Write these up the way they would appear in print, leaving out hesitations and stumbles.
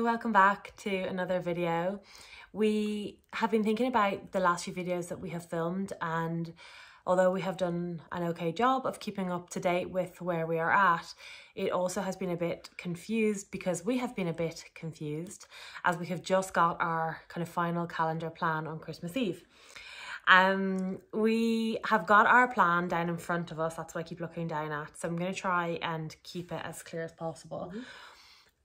Hello, welcome back to another video. We have been thinking about the last few videos that we have filmed, and although we have done an okay job of keeping up to date with where we are at, it also has been a bit confused because we have been a bit confused as we have just got our kind of final calendar plan on Christmas Eve. We have got our plan down in front of us. That's what I keep looking down at. So I'm going to try and keep it as clear as possible.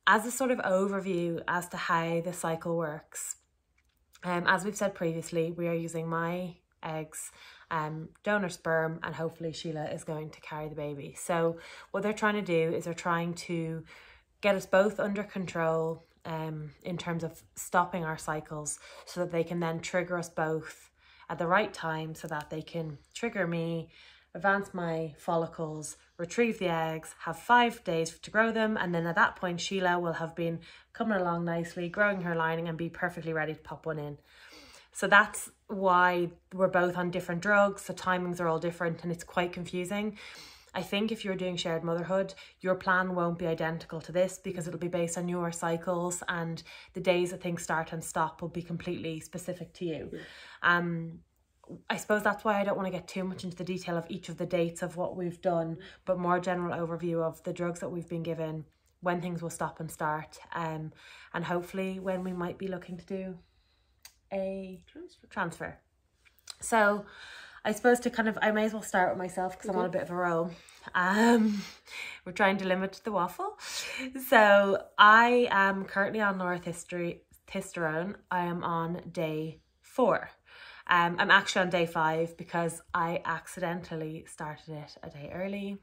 As a sort of overview as to how the cycle works. As we've said previously, we are using my eggs, donor sperm, and hopefully Sheila is going to carry the baby. So what they're trying to do is they're trying to get us both under control in terms of stopping our cycles so that they can then trigger us both at the right time so that they can trigger me, advance my follicles, retrieve the eggs, have 5 days to grow them, and then at that point Sheila will have been coming along nicely, growing her lining and be perfectly ready to pop one in. So that's why we're both on different drugs, the timings are all different and it's quite confusing. I think if you're doing shared motherhood, your plan won't be identical to this because it'll be based on your cycles and the days that things start and stop will be completely specific to you. I suppose that's why I don't want to get too much into the detail of each of the dates of what we've done, but more general overview of the drugs that we've been given, when things will stop and start, and hopefully when we might be looking to do a transfer. So I suppose to kind of, I may as well start with myself because I'm on a bit of a roll. We're trying to limit the waffle. So I am currently on northisterone. I am on day 4. I'm actually on day 5 because I accidentally started it a day early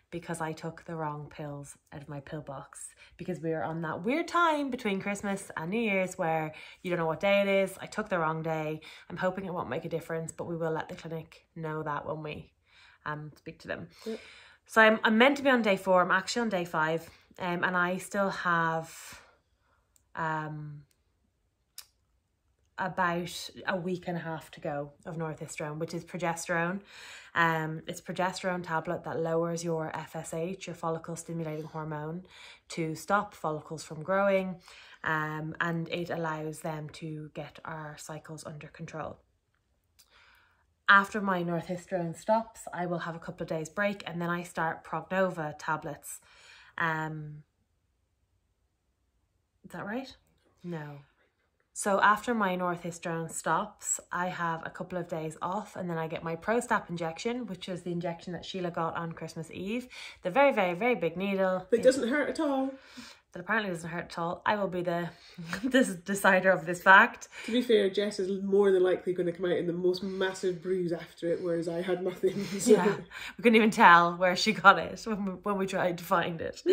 because I took the wrong pills out of my pill box because we were on that weird time between Christmas and New Year's where you don't know what day it is. I took the wrong day. I'm hoping it won't make a difference, but we will let the clinic know that when we speak to them. Yep. So I'm meant to be on day 4. I'm actually on day 5, and I still have about a week and a half to go of northisterone, which is progesterone. It's progesterone tablet that lowers your FSH, your follicle stimulating hormone, to stop follicles from growing, and it allows them to get our cycles under control. After my northisterone stops, I will have a couple of days break and then I start Prognova tablets. Is that right? No. So after my northisterone stops, I have a couple of days off and then I get my Prostap injection, which is the injection that Sheila got on Christmas Eve. The very, very, very big needle. It doesn't hurt at all. That apparently doesn't hurt at all. I will be the decider of this fact. To be fair, Jess is more than likely going to come out in the most massive bruise after it, whereas I had nothing. So. Yeah, we couldn't even tell where she got it when we tried to find it.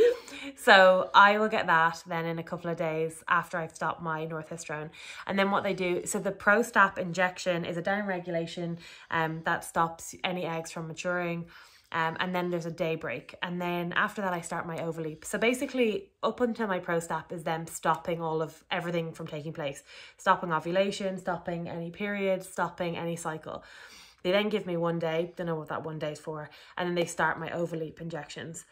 So I will get that then in a couple of days after I've stopped my northisterone. And then what they do, so the Prostap injection is a downregulation that stops any eggs from maturing. And then there's a day break. And then after that, I start my Overleap. So basically, up until my Prostap is them stopping all of everything from taking place. Stopping ovulation, stopping any period, stopping any cycle. They then give me 1 day, don't know what that 1 day is for. And then they start my Overleap injections.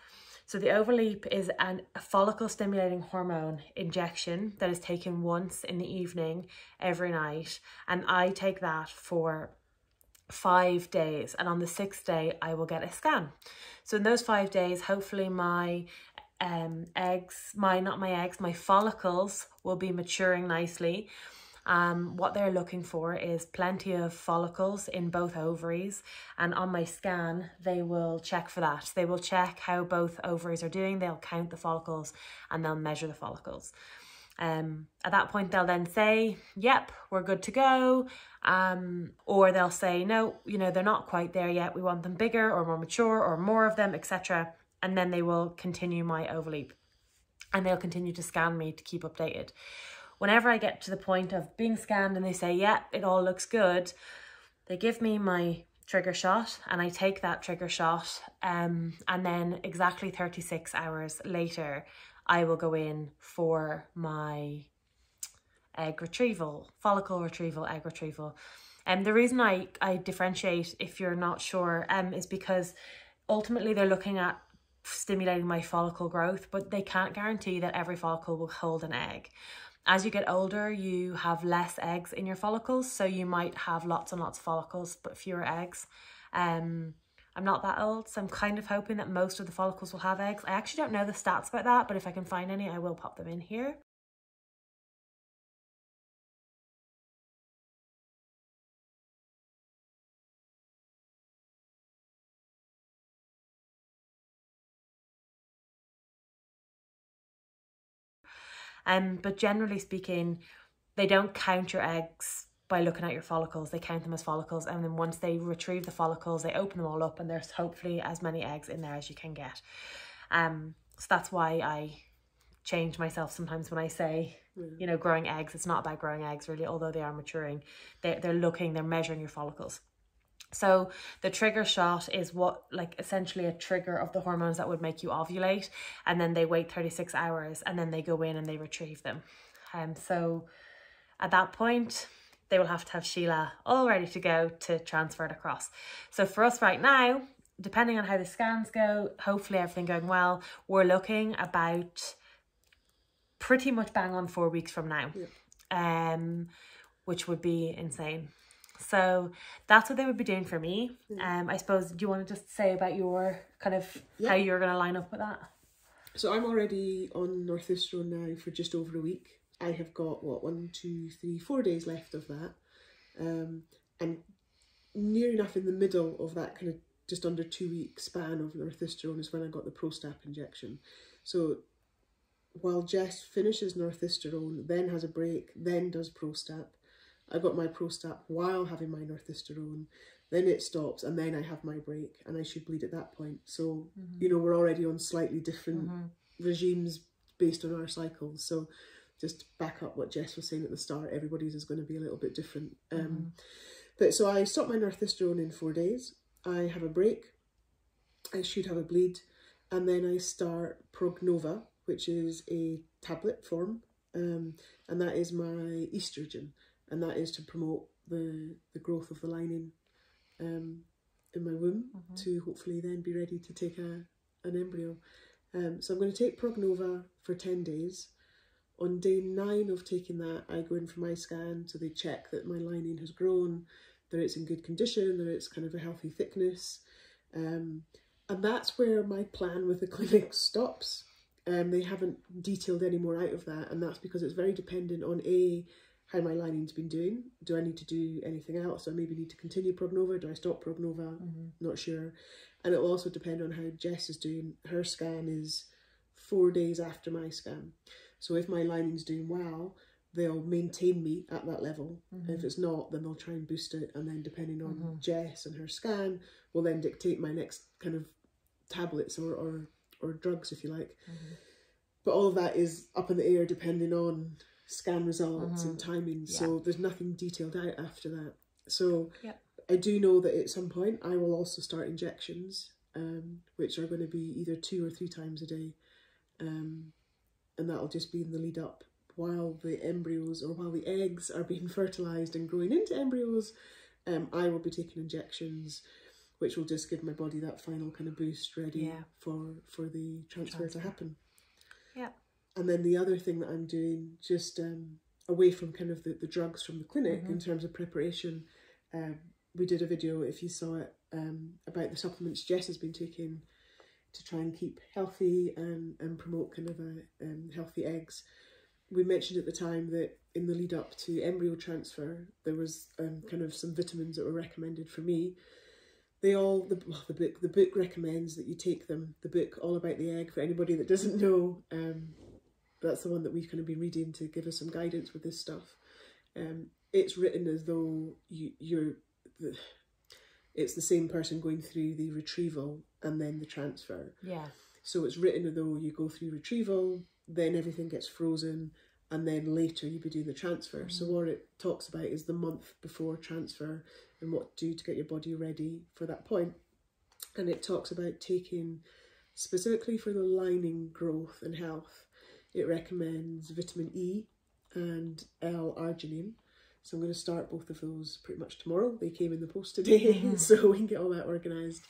So the Overleap is a follicle stimulating hormone injection that is taken once in the evening, every night. And I take that for 5 days, and on the 6th day I will get a scan. So in those 5 days, hopefully my my follicles will be maturing nicely. What they're looking for is plenty of follicles in both ovaries, and on my scan they will check for that. They will check how both ovaries are doing, they'll count the follicles and they'll measure the follicles. At that point they'll then say, yep, we're good to go, or they'll say, no, you know, they're not quite there yet, we want them bigger or more mature or more of them, etc. And then they will continue my Overleap and they'll continue to scan me to keep updated. Whenever I get to the point of being scanned and they say, yeah, it all looks good, they give me my trigger shot and I take that trigger shot, and then exactly 36 hours later I will go in for my egg retrieval, follicle retrieval, egg retrieval. And the reason I differentiate, if you're not sure, is because ultimately they're looking at stimulating my follicle growth, but they can't guarantee that every follicle will hold an egg. As you get older, you have less eggs in your follicles, so you might have lots and lots of follicles but fewer eggs. I'm not that old, so I'm kind of hoping that most of the follicles will have eggs. I actually don't know the stats about that, but if I can find any, I will pop them in here. But generally speaking, they don't count your eggs by looking at your follicles. They count them as follicles, and then once they retrieve the follicles, they open them all up, and there's hopefully as many eggs in there as you can get. So that's why I change myself sometimes when I say, you know, growing eggs. It's not about growing eggs really, although they are maturing. They're measuring your follicles. So the trigger shot is what, like, essentially a trigger of the hormones that would make you ovulate, and then they wait 36 hours and then they go in and they retrieve them. So at that point, they will have to have Sheila all ready to go to transfer it across. So for us right now, depending on how the scans go, hopefully everything going well, we're looking about pretty much bang on 4 weeks from now, which would be insane. So that's what they would be doing for me. I suppose, do you want to just say about your kind of how you're going to line up with that? So I'm already on northisterone now for just over a week. I have got, what, 1, 2, 3, 4 days left of that. And near enough in the middle of that kind of just under 2 week span of northisterone is when I got the Prostap injection. So while Jess finishes northisterone, then has a break, then does Prostap, I got my Prostap while having my northisterone, then it stops, and then I have my break, and I should bleed at that point. So, you know, we're already on slightly different regimes based on our cycles. So just to back up what Jess was saying at the start, everybody's is going to be a little bit different. But so I stop my northisterone in 4 days, I have a break, I should have a bleed, and then I start Prognova, which is a tablet form, and that is my estrogen. And that is to promote the growth of the lining in my womb to hopefully then be ready to take an embryo. So I'm going to take Prognova for 10 days. On day 9 of taking that, I go in for my scan, so they check that my lining has grown, that it's in good condition, that it's kind of a healthy thickness. And that's where my plan with the clinic stops. They haven't detailed any more out of that, and that's because it's very dependent on how my lining's been doing. Do I need to do anything else? Do I maybe need to continue Prognova? Do I stop Prognova? Not sure. And it'll also depend on how Jess is doing. Her scan is 4 days after my scan. So if my lining's doing well, they'll maintain me at that level. If it's not, then they'll try and boost it. And then depending on Jess and her scan, will then dictate my next kind of tablets or drugs, if you like. But all of that is up in the air depending on scan results and timing, so there's nothing detailed out after that. So I do know that at some point I will also start injections, which are going to be either 2 or 3 times a day, and that'll just be in the lead up while the embryos, or while the eggs are being fertilized and growing into embryos. I will be taking injections, which will just give my body that final kind of boost ready for the transfer to happen. And then the other thing that I'm doing, just away from kind of the drugs from the clinic in terms of preparation, we did a video, if you saw it, about the supplements Jess has been taking to try and keep healthy and promote kind of healthy eggs. We mentioned at the time that in the lead up to embryo transfer, there was kind of some vitamins that were recommended for me. The book recommends that you take them. The book All About the Egg, for anybody that doesn't know, that's the one that we've kind of been reading to give us some guidance with this stuff. It's written as though it's the same person going through the retrieval and then the transfer. So it's written as though you go through retrieval, then everything gets frozen, and then later you'll be doing the transfer. So what it talks about is the month before transfer and what to do to get your body ready for that point. And it talks about taking, specifically for the lining growth and health, it recommends vitamin E and L-arginine. So I'm going to start both of those pretty much tomorrow. They came in the post today, so we can get all that organised.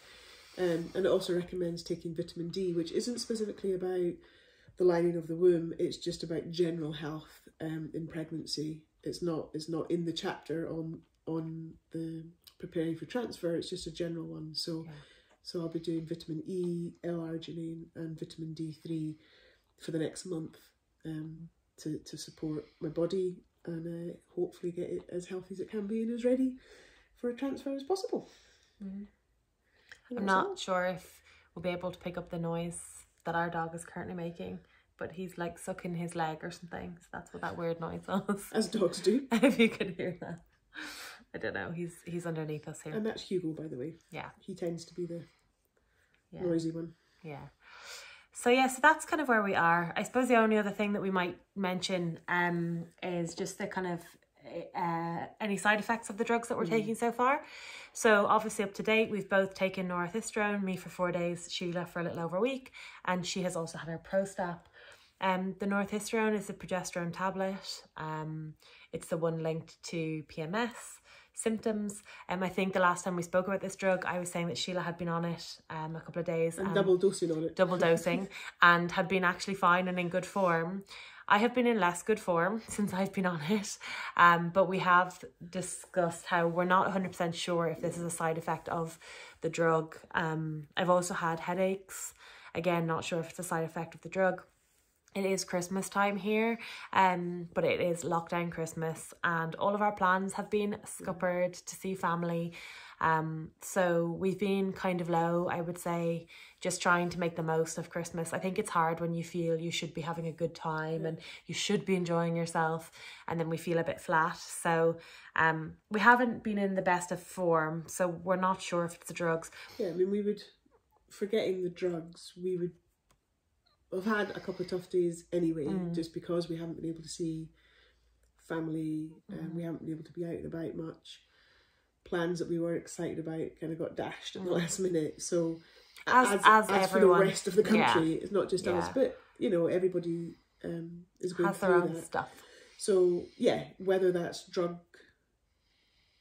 And it also recommends taking vitamin D, which isn't specifically about the lining of the womb. It's just about general health in pregnancy. It's not in the chapter on the preparing for transfer. It's just a general one. So I'll be doing vitamin E, L-arginine, and vitamin D3 for the next month to support my body and hopefully get it as healthy as it can be and as ready for a transfer as possible. I'm not sure if we'll be able to pick up the noise that our dog is currently making, but he's like sucking his leg or something, so that's what that weird noise was. As dogs do. If you could hear that. I don't know, he's underneath us here. And that's Hugo, by the way. Yeah. He tends to be the noisy one. Yeah. So that's kind of where we are. I suppose the only other thing that we might mention is just the kind of any side effects of the drugs that we're taking so far. So obviously up to date, we've both taken northistrone, me for 4 days, Sheila for a little over a week, and she has also had her Prostap. The northistrone is a progesterone tablet. It's the one linked to PMS symptoms. I think the last time we spoke about this drug, I was saying that Sheila had been on it a couple of days. And double dosing on it. Double dosing, and had been actually fine and in good form. I have been in less good form since I've been on it, but we have discussed how we're not 100% sure if this is a side effect of the drug. I've also had headaches. Again, not sure if it's a side effect of the drug. It is Christmas time here, but it is lockdown Christmas, and all of our plans have been scuppered to see family. So we've been kind of low, I would say, just trying to make the most of Christmas. I think it's hard when you feel you should be having a good time and you should be enjoying yourself, and then we feel a bit flat. So we haven't been in the best of form, so we're not sure if it's the drugs. Yeah, I mean, forgetting the drugs, we've had a couple of tough days anyway, just because we haven't been able to see family and we haven't been able to be out and about much. Plans that we were excited about kind of got dashed at the last minute. So as everyone, for the rest of the country, it's not just us, but everybody is going has through their own that stuff. So whether that's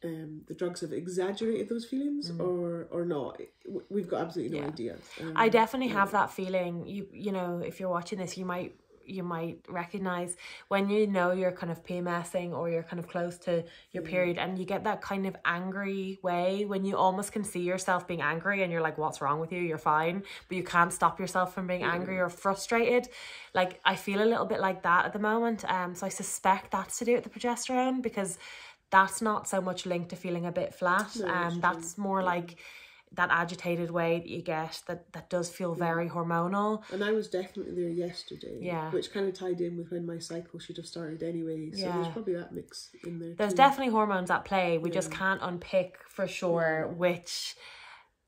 the drugs have exaggerated those feelings or not, we've got absolutely no idea. I definitely have that feeling. You know, if you're watching this, you might recognize when you're kind of PMSing or you're kind of close to your period, and you get that kind of angry way when you almost can see yourself being angry and you're like, what's wrong with you? You're fine, but you can't stop yourself from being angry or frustrated. Like, I feel a little bit like that at the moment. So I suspect that's to do with the progesterone, because that's not so much linked to feeling a bit flat. That's more like that agitated way that you get that does feel very hormonal. And I was definitely there yesterday, which kind of tied in with when my cycle should have started anyway. So there's probably that mix in there. There's definitely hormones at play. We just can't unpick for sure which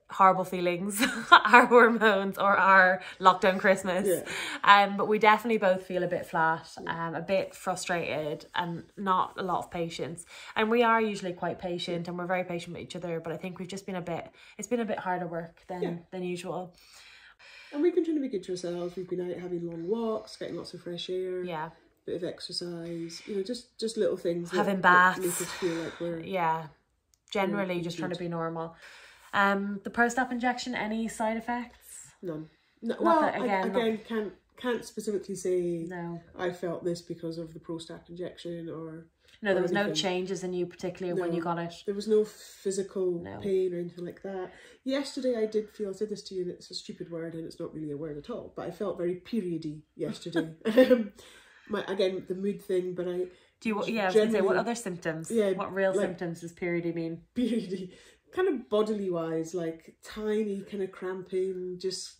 horrible feelings are hormones or are lockdown Christmas. But we definitely both feel a bit flat, a bit frustrated, and not a lot of patience. And we are usually quite patient, and we're very patient with each other, but I think we've just been it's been a bit harder work than usual. And we've been trying to be good to ourselves. We've been out having long walks, getting lots of fresh air, bit of exercise, just little things, having baths, that make us feel like we're generally just trying to be normal. The Prostap injection, any side effects? None. No, well, again, can't specifically say I felt this because of the Prostap injection or... No, there was no changes in you particularly when you got it? There was no physical pain or anything like that. Yesterday I did feel, I said this to you, and it's a stupid word and it's not really a word at all, but I felt very periody yesterday. Again, the mood thing, but I... I was going to say, what other symptoms? What real symptoms does periody mean? Periody. Kind of bodily wise, like tiny kind of cramping. Just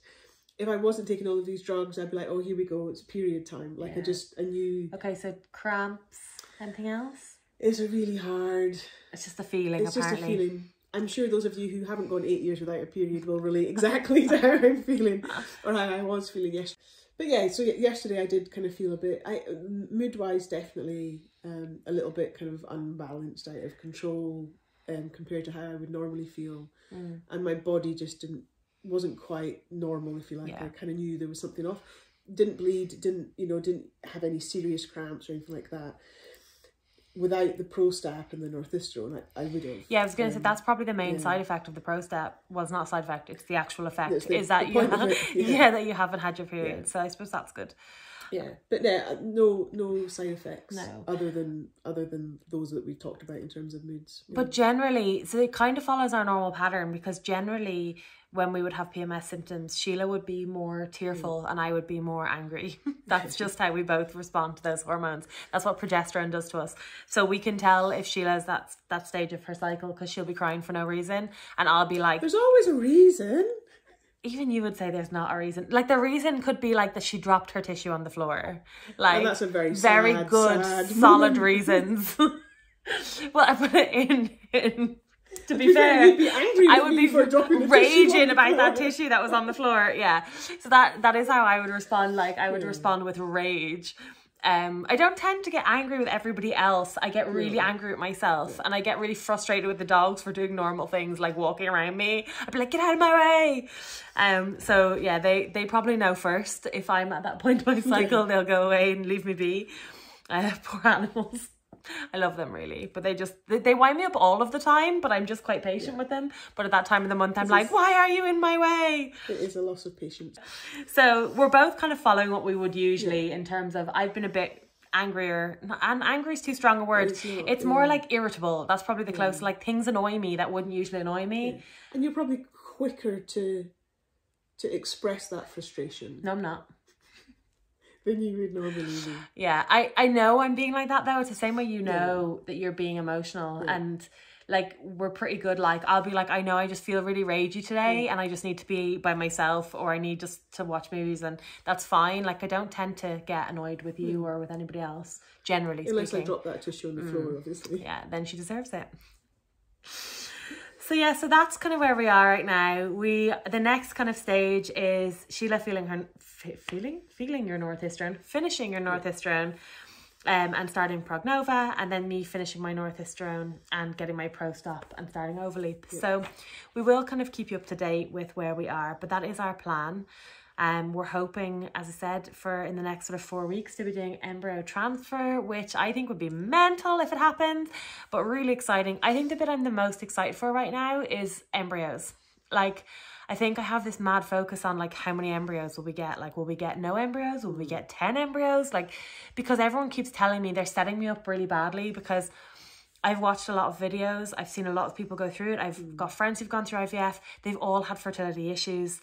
if I wasn't taking all of these drugs, I'd be like, oh, here we go, it's period time. Like I knew. Okay, so cramps. Anything else? It's really hard. It's just a feeling. It's apparently just a feeling. I'm sure those of you who haven't gone 8 years without a period will relate exactly to how I'm feeling or how I was feeling yesterday. But so yesterday I did kind of feel a bit, mood wise, definitely a little bit kind of unbalanced, out of control. Compared to how I would normally feel, and my body just wasn't quite normal, if you like. I kind of knew there was something off. Didn't bleed, didn't have any serious cramps or anything like that. without the Prostap and the northistrone, I would have. Yeah, I was going to say that's probably the main side effect of the Prostap. Well, it's not a side effect; it's the actual effect. Is that you that you haven't had your period. Yeah. So I suppose that's good. Yeah, but no side effects. No, other than those that we've talked about in terms of moods. But generally, so it kind of follows our normal pattern, because generally when we would have PMS symptoms, Sheila would be more tearful and I would be more angry. That's just how we both respond to those hormones. That's what progesterone does to us. So we can tell if Sheila's that stage of her cycle, because she'll be crying for no reason, and I'll be like, there's always a reason. Even you would say there's not a reason. Like, the reason could be like that she dropped her tissue on the floor. Like, and that's a very good, solid reasons. Well, I put it in to be fair, you'd be angry I would be for dropping raging about that tissue that was on the floor. Yeah. So that is how I would respond. Like, I would respond with rage. I don't tend to get angry with everybody else. I get really angry with myself, and I get really frustrated with the dogs for doing normal things like walking around me. I'd be like, get out of my way. So yeah, they probably know first. If I'm at that point in my cycle, they'll go away and leave me be. Poor animals. I love them really, but they wind me up all of the time, but I'm just quite patient with them. But at that time of the month, I'm like, why are you in my way? It is a loss of patience. So we're both kind of following what we would usually in terms of, I've been a bit angrier, and angry is too strong a word. It's more like irritable. That's probably the closest. Like, things annoy me that wouldn't usually annoy me. Yeah. And you're probably quicker to express that frustration. No, I'm not. Than you would normally be. Yeah, I know I'm being like that though. It's the same way that you're being emotional, and like, we're pretty good. Like, I'll be like, I know I just feel really ragey today and I just need to be by myself, or I need just to watch movies, and that's fine. Like, I don't tend to get annoyed with you or with anybody else, generally unless speaking. I drop that tissue on the floor, obviously. Yeah, then she deserves it. So yeah, so that's kind of where we are right now. The next kind of stage is Sheila feeling your northistrone, finishing your northistrone, and starting Prognova, and then me finishing my northistrone and getting my Prostop and starting Ovaleap. Yeah. So we will kind of keep you up to date with where we are, but that is our plan. We're hoping, as I said, for in the next sort of 4 weeks to be doing embryo transfer, which I think would be mental if it happens, but really exciting. I think the bit I'm the most excited for right now is embryos. Like, I think I have this mad focus on like, how many embryos will we get? Like, will we get no embryos? Will we get 10 embryos? Like, because everyone keeps telling me they're setting me up really badly, because I've watched a lot of videos. I've seen a lot of people go through it. I've got friends who've gone through IVF. They've all had fertility issues.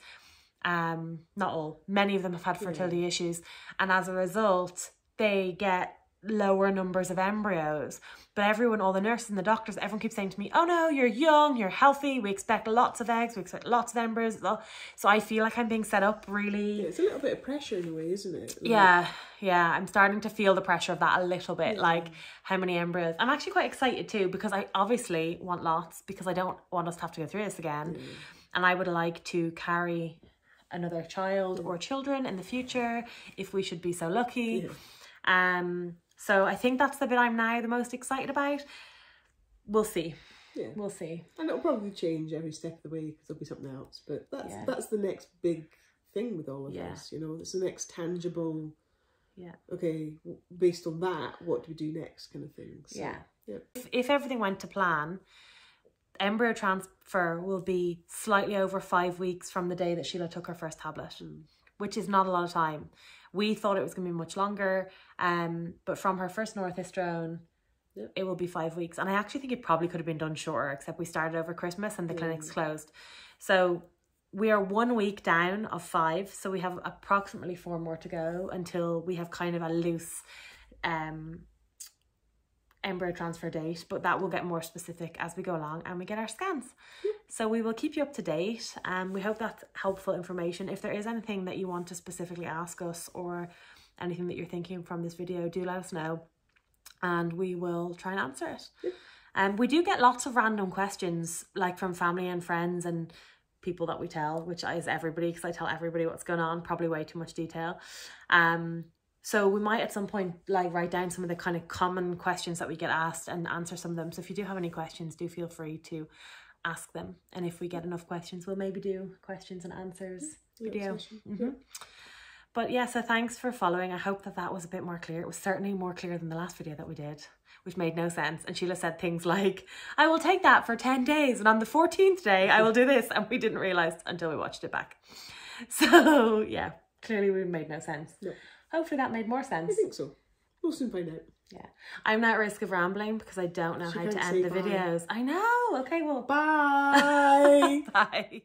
Not all, many of them have had fertility issues, and as a result they get lower numbers of embryos. But everyone, all the nurses and the doctors, everyone keeps saying to me, oh no, you're young, you're healthy, we expect lots of eggs, we expect lots of embryos. So I feel like I'm being set up really. Yeah, it's a little bit of pressure in a way, isn't it? Like, yeah, I'm starting to feel the pressure of that a little bit. Like, how many embryos. I'm actually quite excited too, because I obviously want lots, because I don't want us to have to go through this again. And I would like to carry another child or children in the future, if we should be so lucky. So I think that's the bit I'm now the most excited about. We'll see. We'll see. And it'll probably change every step of the way, because there'll be something else, but that's the next big thing with all of us, you know. It's the next tangible, okay, based on that, what do we do next, kind of thing. So, if everything went to plan, embryo transfer will be slightly over 5 weeks from the day that Sheila took her first tablet, which is not a lot of time. We thought it was going to be much longer, but from her first northistrone, it will be 5 weeks. And I actually think it probably could have been done shorter, except we started over Christmas and the clinic's closed. So we are 1 week down of 5, so we have approximately 4 more to go until we have kind of a loose embryo transfer date, but that will get more specific as we go along and we get our scans. So we will keep you up to date, and we hope that's helpful information. If there is anything that you want to specifically ask us, or anything that you're thinking from this video, do let us know and we will try and answer it. We do get lots of random questions, like from family and friends and people that we tell, which is everybody, because I tell everybody what's going on, probably way too much detail. So we might at some point like write down some of the kind of common questions that we get asked and answer some of them. So if you do have any questions, do feel free to ask them. And if we get enough questions, we'll maybe do questions and answers video. But yeah, so thanks for following. I hope that that was a bit more clear. It was certainly more clear than the last video that we did, which made no sense. And Sheila said things like, I will take that for 10 days. And on the 14th day, I will do this. And we didn't realise until we watched it back. So yeah, clearly we made no sense. No. Hopefully that made more sense. I think so. We'll soon find out. Yeah. I'm now at risk of rambling because I don't know how to end the videos. I know. Okay, well, bye. Bye.